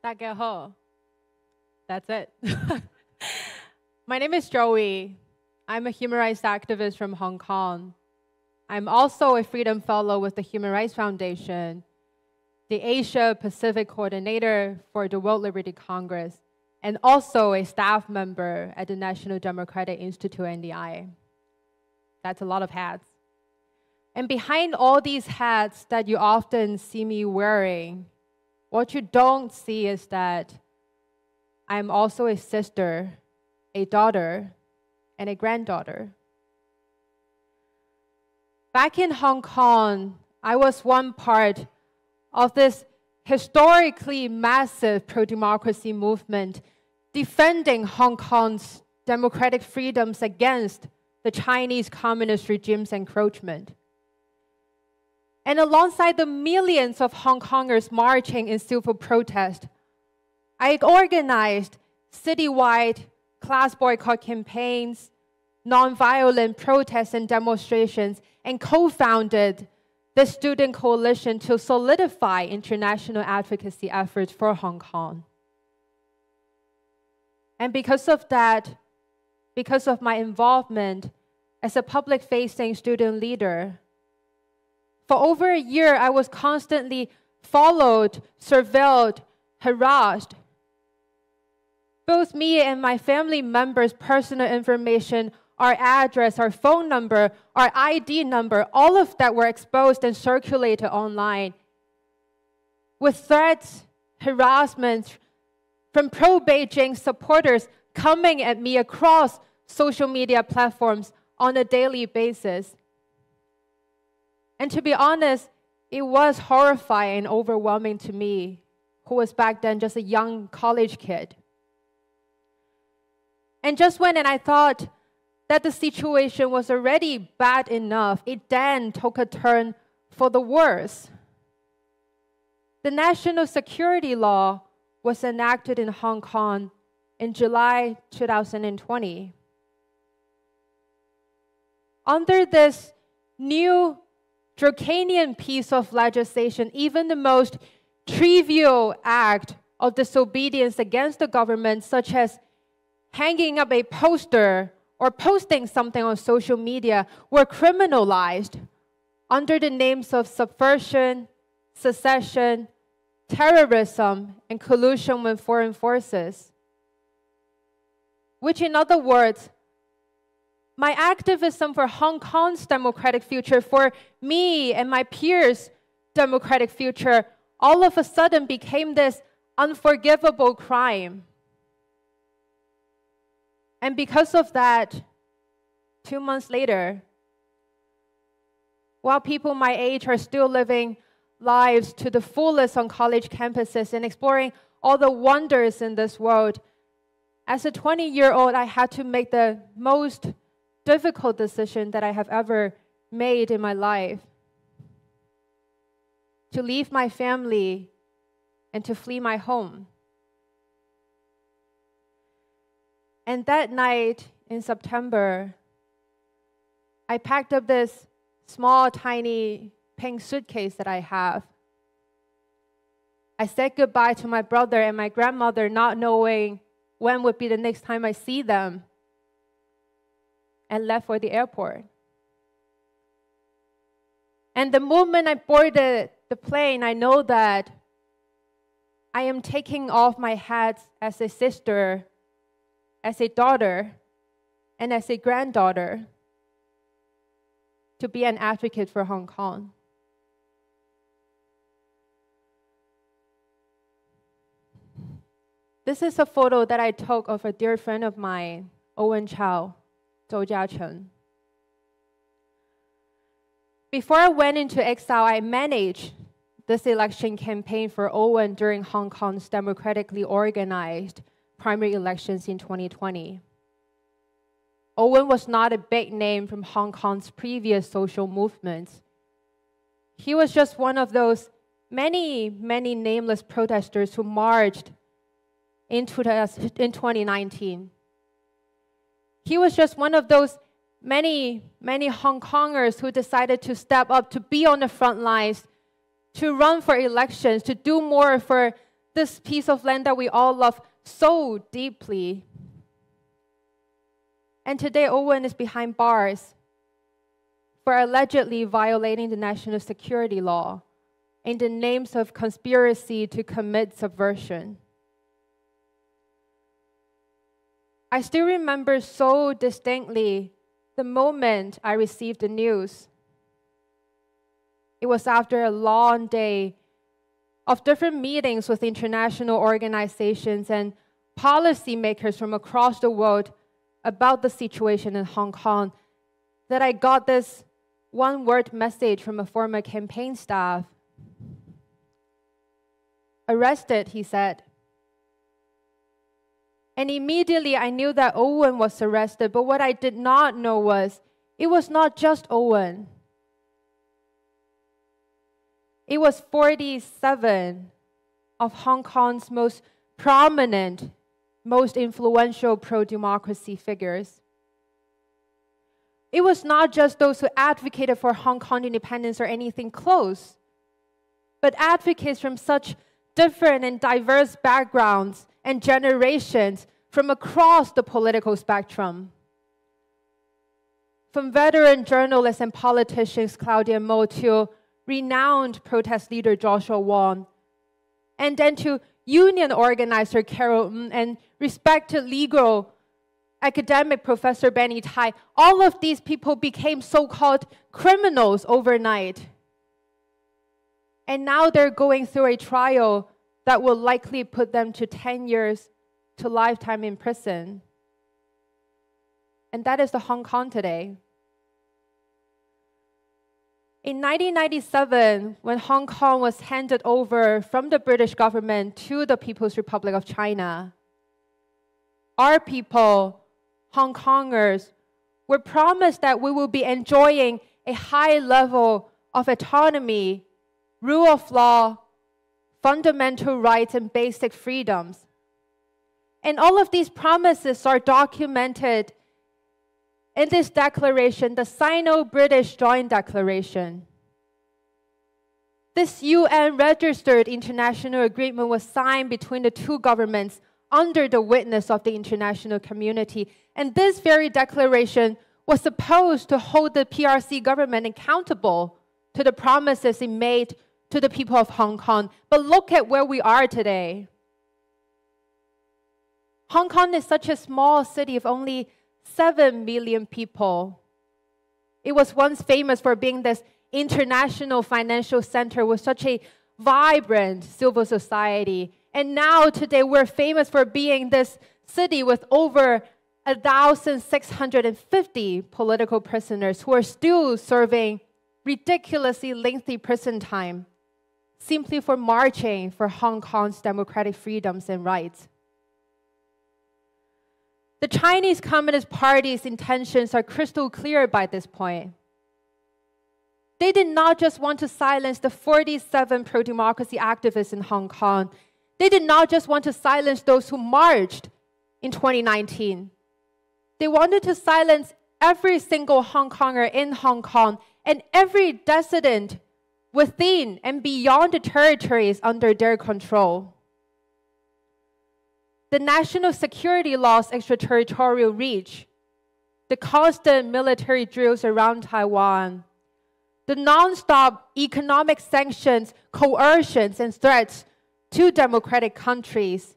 Dageho. That's it. My name is Joey. I'm a human rights activist from Hong Kong. I'm also a Freedom Fellow with the Human Rights Foundation, the Asia Pacific Coordinator for the World Liberty Congress, and also a staff member at the National Democratic Institute, NDI. That's a lot of hats. And behind all these hats that you often see me wearing, what you don't see is that I'm also a sister, a daughter, and a granddaughter. Back in Hong Kong, I was one part of this historically massive pro-democracy movement defending Hong Kong's democratic freedoms against the Chinese communist regime's encroachment. And alongside the millions of Hong Kongers marching in civil protest, I organized citywide class boycott campaigns, nonviolent protests and demonstrations, and co-founded the Student Coalition to solidify international advocacy efforts for Hong Kong. And because of that, because of my involvement as a public-facing student leader, for over a year, I was constantly followed, surveilled, harassed. Both me and my family members' personal information, our address, our phone number, our ID number, all of that were exposed and circulated online, with threats, harassment from pro-Beijing supporters coming at me across social media platforms on a daily basis. And to be honest, it was horrifying and overwhelming to me, who was back then just a young college kid. And just when I thought that the situation was already bad enough, it then took a turn for the worse. The national security law was enacted in Hong Kong in July 2020. Under this new draconian piece of legislation, even the most trivial act of disobedience against the government, such as hanging up a poster or posting something on social media, were criminalized under the names of subversion, secession, terrorism, and collusion with foreign forces. Which, in other words, my activism for Hong Kong's democratic future, for me and my peers' democratic future, all of a sudden became this unforgivable crime. And because of that, 2 months later, while people my age are still living lives to the fullest on college campuses and exploring all the wonders in this world, as a 20-year-old, I had to make the most difficult decision that I have ever made in my life: to leave my family and to flee my home. And that night in September, I packed up this small, tiny pink suitcase that I have. I said goodbye to my brother and my grandmother, not knowing when would be the next time I see them, and left for the airport. And the moment I boarded the plane, I know that I am taking off my hat as a sister, as a daughter, and as a granddaughter to be an advocate for Hong Kong. This is a photo that I took of a dear friend of mine, Owen Chow, Zhou Jiacheng. Before I went into exile, I managed this election campaign for Owen during Hong Kong's democratically organized primary elections in 2020. Owen was not a big name from Hong Kong's previous social movements. He was just one of those many, many nameless protesters who marched in 2019. He was just one of those many, many Hong Kongers who decided to step up, to be on the front lines, to run for elections, to do more for this piece of land that we all love so deeply. And today Owen is behind bars for allegedly violating the national security law in the names of conspiracy to commit subversion. I still remember so distinctly the moment I received the news. It was after a long day of different meetings with international organizations and policymakers from across the world about the situation in Hong Kong that I got this one-word message from a former campaign staff. "Arrested," he said. And immediately I knew that Owen was arrested, but what I did not know was it was not just Owen. It was 47 of Hong Kong's most prominent, most influential pro-democracy figures. It was not just those who advocated for Hong Kong independence or anything close, but advocates from such different and diverse backgrounds and generations from across the political spectrum. From veteran journalists and politicians Claudia Mo to renowned protest leader Joshua Wong, and then to union organizer Carol Ng and respected legal academic Professor Benny Tai. All of these people became so-called criminals overnight. And now they're going through a trial that will likely put them to 10 years to lifetime in prison. And that is the Hong Kong today. In 1997, when Hong Kong was handed over from the British government to the People's Republic of China, our people, Hong Kongers, were promised that we will be enjoying a high level of autonomy, rule of law, fundamental rights, and basic freedoms. And all of these promises are documented in this declaration, the Sino-British Joint Declaration. This UN-registered international agreement was signed between the two governments under the witness of the international community. And this very declaration was supposed to hold the PRC government accountable to the promises it made to the people of Hong Kong. But look at where we are today. Hong Kong is such a small city of only 7 million people. It was once famous for being this international financial center with such a vibrant civil society. And now today we're famous for being this city with over 1,650 political prisoners who are still serving ridiculously lengthy prison time simply for marching for Hong Kong's democratic freedoms and rights. The Chinese Communist Party's intentions are crystal clear by this point. They did not just want to silence the 47 pro-democracy activists in Hong Kong. They did not just want to silence those who marched in 2019. They wanted to silence every single Hong Konger in Hong Kong and every dissident within and beyond the territories under their control. The national security law's extraterritorial reach, the constant military drills around Taiwan, the non-stop economic sanctions, coercions, and threats to democratic countries,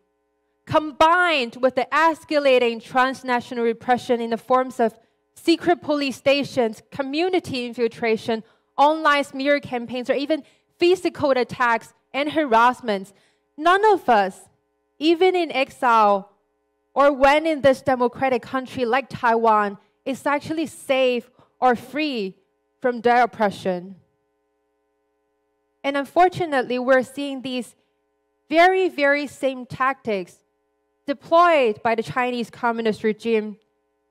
combined with the escalating transnational repression in the forms of secret police stations, community infiltration, online smear campaigns, or even physical attacks and harassments, none of us, even in exile or when in this democratic country like Taiwan, is actually safe or free from their oppression. And unfortunately, we're seeing these very, very same tactics deployed by the Chinese Communist regime,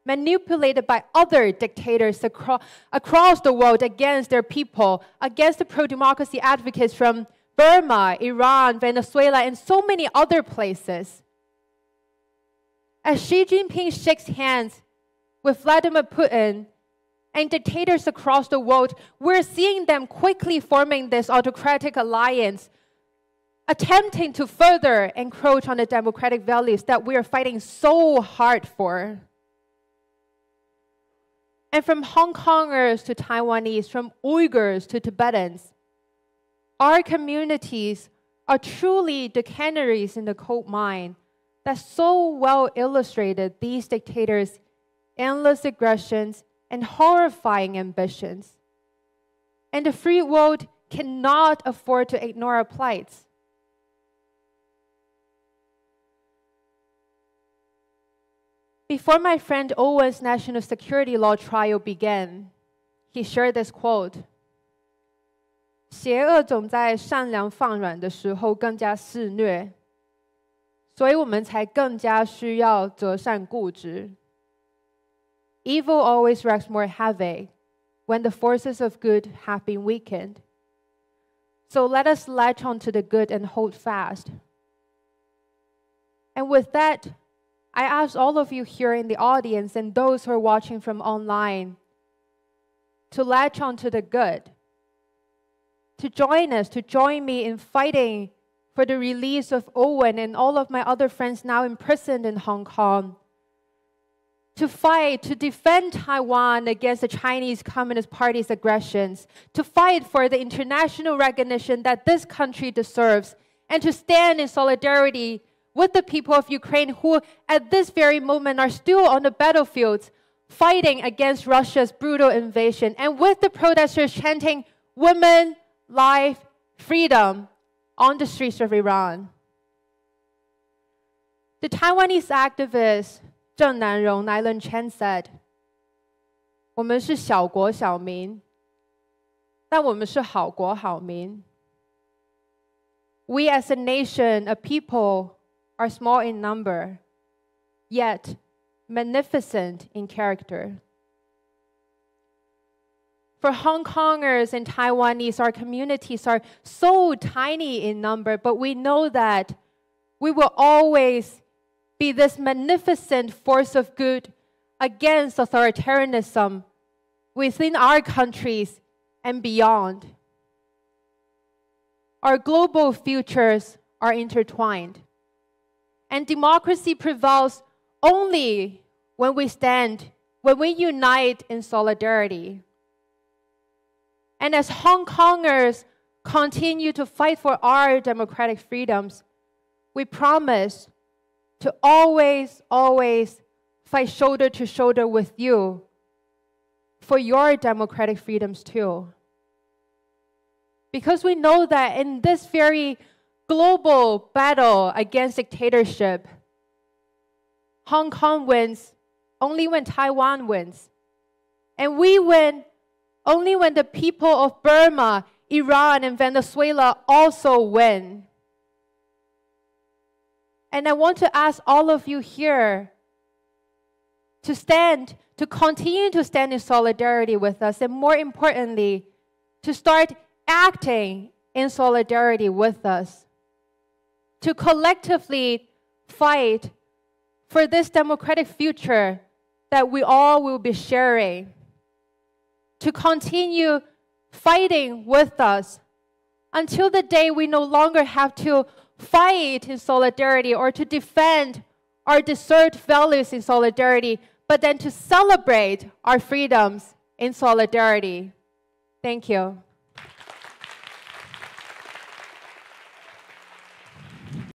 manipulated by other dictators across the world against their people, against the pro-democracy advocates from Burma, Iran, Venezuela, and so many other places. As Xi Jinping shakes hands with Vladimir Putin and dictators across the world, we're seeing them quickly forming this autocratic alliance attempting to further encroach on the democratic values that we are fighting so hard for. And from Hong Kongers to Taiwanese, from Uyghurs to Tibetans, our communities are truly the canaries in the coal mine that so well illustrated these dictators' endless aggressions and horrifying ambitions. And the free world cannot afford to ignore our plights. Before my friend Owen's national security law trial began, he shared this quote: 邪恶总在善良放软的时候更加肆虐，所以我们才更加需要择善固执。Evil always wreaks more havoc when the forces of good have been weakened. So let us latch on to the good and hold fast. And with that, I ask all of you here in the audience and those who are watching from online to latch on to the good, to join us, to join me in fighting for the release of Owen and all of my other friends now imprisoned in Hong Kong, to fight, to defend Taiwan against the Chinese Communist Party's aggressions, to fight for the international recognition that this country deserves, and to stand in solidarity with the people of Ukraine who at this very moment are still on the battlefields fighting against Russia's brutal invasion, and with the protesters chanting women, life, freedom on the streets of Iran. The Taiwanese activist Zheng Nanrong Nailan Chen said, 我们是小国小民，但我们是好国好民. We as a nation, a people, are small in number, yet magnificent in character. For Hong Kongers and Taiwanese, our communities are so tiny in number, but we know that we will always be this magnificent force of good against authoritarianism within our countries and beyond. Our global futures are intertwined. And democracy prevails only when we unite in solidarity. And as Hong Kongers continue to fight for our democratic freedoms, we promise to always, always fight shoulder to shoulder with you for your democratic freedoms too. Because we know that in this very global battle against dictatorship, Hong Kong wins only when Taiwan wins. And we win only when the people of Burma, Iran, and Venezuela also win. And I want to ask all of you here to continue to stand in solidarity with us, and more importantly, to start acting in solidarity with us, to collectively fight for this democratic future that we all will be sharing, to continue fighting with us until the day we no longer have to fight in solidarity or to defend our deserved values in solidarity, but then to celebrate our freedoms in solidarity. Thank you.